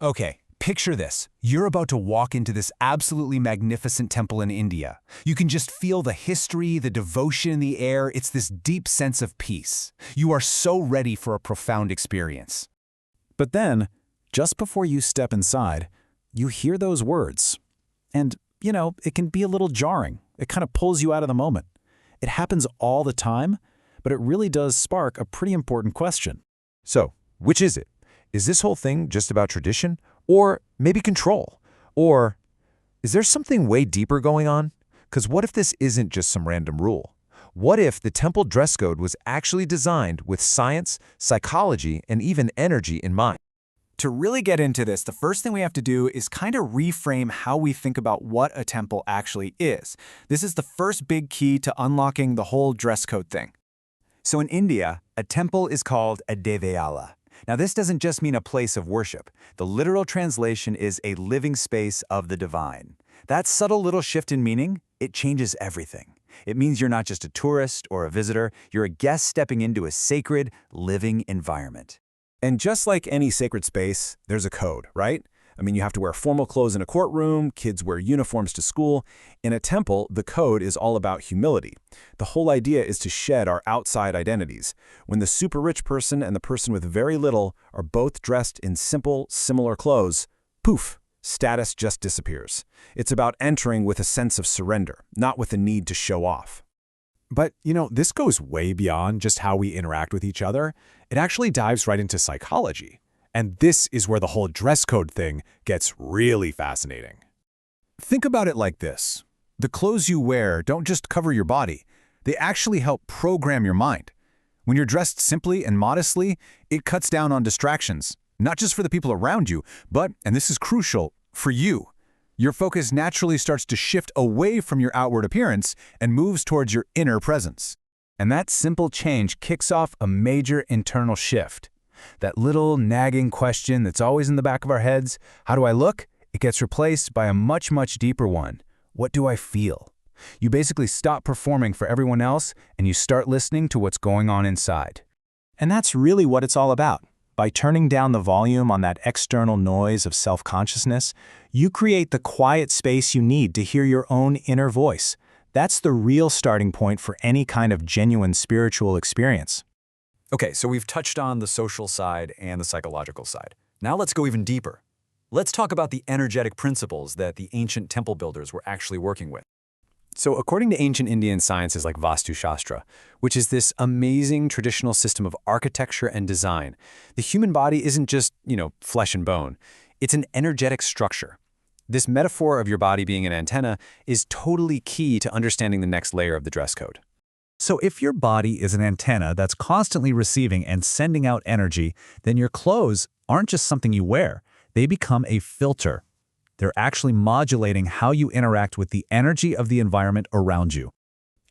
Okay, picture this. You're about to walk into this absolutely magnificent temple in India. You can just feel the history, the devotion in the air. It's this deep sense of peace. You are so ready for a profound experience. But then, just before you step inside, you hear those words. And, it can be a little jarring. It kind of pulls you out of the moment. It happens all the time, but it really does spark a pretty important question. So, which is it? Is this whole thing just about tradition? Or maybe control? Or is there something way deeper going on? Because what if this isn't just some random rule? What if the temple dress code was actually designed with science, psychology, and even energy in mind? To really get into this, the first thing we have to do is kind of reframe how we think about what a temple actually is. This is the first big key to unlocking the whole dress code thing. So in India, a temple is called a devayala. Now this doesn't just mean a place of worship. The literal translation is a living space of the divine. That subtle little shift in meaning, it changes everything. It means you're not just a tourist or a visitor, you're a guest stepping into a sacred, living environment. And just like any sacred space, there's a code, right? I mean, you have to wear formal clothes in a courtroom, kids wear uniforms to school. In a temple, the code is all about humility. The whole idea is to shed our outside identities. When the super rich person and the person with very little are both dressed in simple, similar clothes, poof, status just disappears. It's about entering with a sense of surrender, not with a need to show off. But, this goes way beyond just how we interact with each other. It actually dives right into psychology. And this is where the whole dress code thing gets really fascinating. Think about it like this. The clothes you wear don't just cover your body. They actually help program your mind. When you're dressed simply and modestly, it cuts down on distractions, not just for the people around you, but, and this is crucial, for you. Your focus naturally starts to shift away from your outward appearance and moves towards your inner presence. And that simple change kicks off a major internal shift. That little nagging question that's always in the back of our heads, how do I look? It gets replaced by a much, much deeper one. What do I feel? You basically stop performing for everyone else and you start listening to what's going on inside. And that's really what it's all about. By turning down the volume on that external noise of self-consciousness, you create the quiet space you need to hear your own inner voice. That's the real starting point for any kind of genuine spiritual experience. Okay, so we've touched on the social side and the psychological side. Now let's go even deeper. Let's talk about the energetic principles that the ancient temple builders were actually working with. So according to ancient Indian sciences like Vastu Shastra, which is this amazing traditional system of architecture and design, the human body isn't just, flesh and bone. It's an energetic structure. This metaphor of your body being an antenna is totally key to understanding the next layer of the dress code. So if your body is an antenna that's constantly receiving and sending out energy, then your clothes aren't just something you wear. They become a filter. They're actually modulating how you interact with the energy of the environment around you.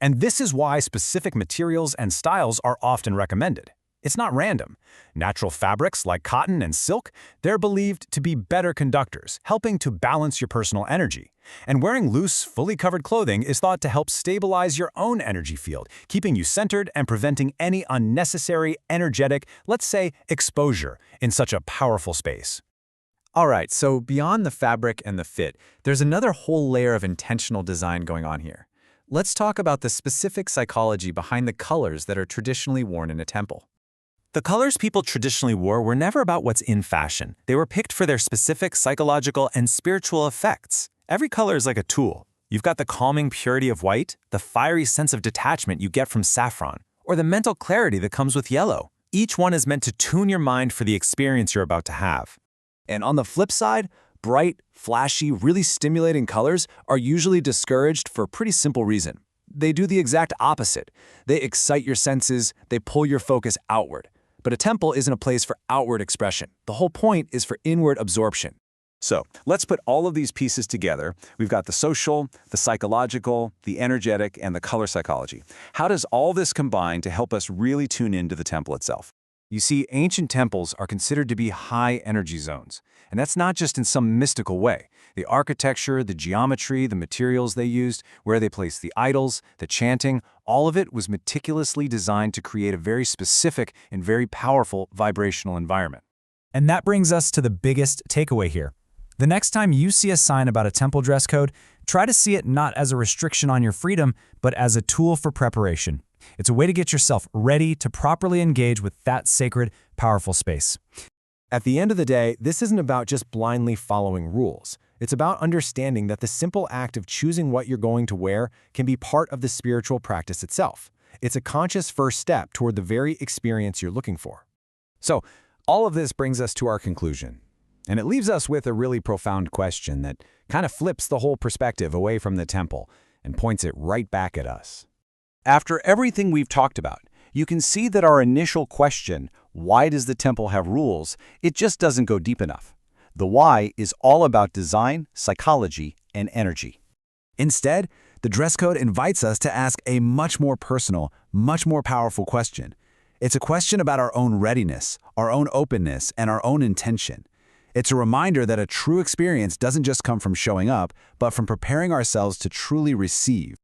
And this is why specific materials and styles are often recommended. It's not random. Natural fabrics like cotton and silk, they're believed to be better conductors, helping to balance your personal energy. And wearing loose, fully covered clothing is thought to help stabilize your own energy field, keeping you centered and preventing any unnecessary, energetic, let's say, exposure in such a powerful space. All right, so beyond the fabric and the fit, there's another whole layer of intentional design going on here. Let's talk about the specific psychology behind the colors that are traditionally worn in a temple. The colors people traditionally wore were never about what's in fashion. They were picked for their specific psychological and spiritual effects. Every color is like a tool. You've got the calming purity of white, the fiery sense of detachment you get from saffron, or the mental clarity that comes with yellow. Each one is meant to tune your mind for the experience you're about to have. And on the flip side, bright, flashy, really stimulating colors are usually discouraged for a pretty simple reason. They do the exact opposite. They excite your senses, they pull your focus outward. But a temple isn't a place for outward expression. The whole point is for inward absorption. So let's put all of these pieces together. We've got the social, the psychological, the energetic, and the color psychology. How does all this combine to help us really tune into the temple itself? You see, ancient temples are considered to be high energy zones. And that's not just in some mystical way. The architecture, the geometry, the materials they used, where they placed the idols, the chanting, all of it was meticulously designed to create a very specific and very powerful vibrational environment. And that brings us to the biggest takeaway here. The next time you see a sign about a temple dress code, try to see it not as a restriction on your freedom, but as a tool for preparation. It's a way to get yourself ready to properly engage with that sacred, powerful space. At the end of the day, this isn't about just blindly following rules. It's about understanding that the simple act of choosing what you're going to wear can be part of the spiritual practice itself. It's a conscious first step toward the very experience you're looking for. So, all of this brings us to our conclusion. And it leaves us with a really profound question that kind of flips the whole perspective away from the temple and points it right back at us. After everything we've talked about, you can see that our initial question, why does the temple have rules, it just doesn't go deep enough. The why is all about design, psychology, and energy. Instead, the dress code invites us to ask a much more personal, much more powerful question. It's a question about our own readiness, our own openness, and our own intention. It's a reminder that a true experience doesn't just come from showing up, but from preparing ourselves to truly receive.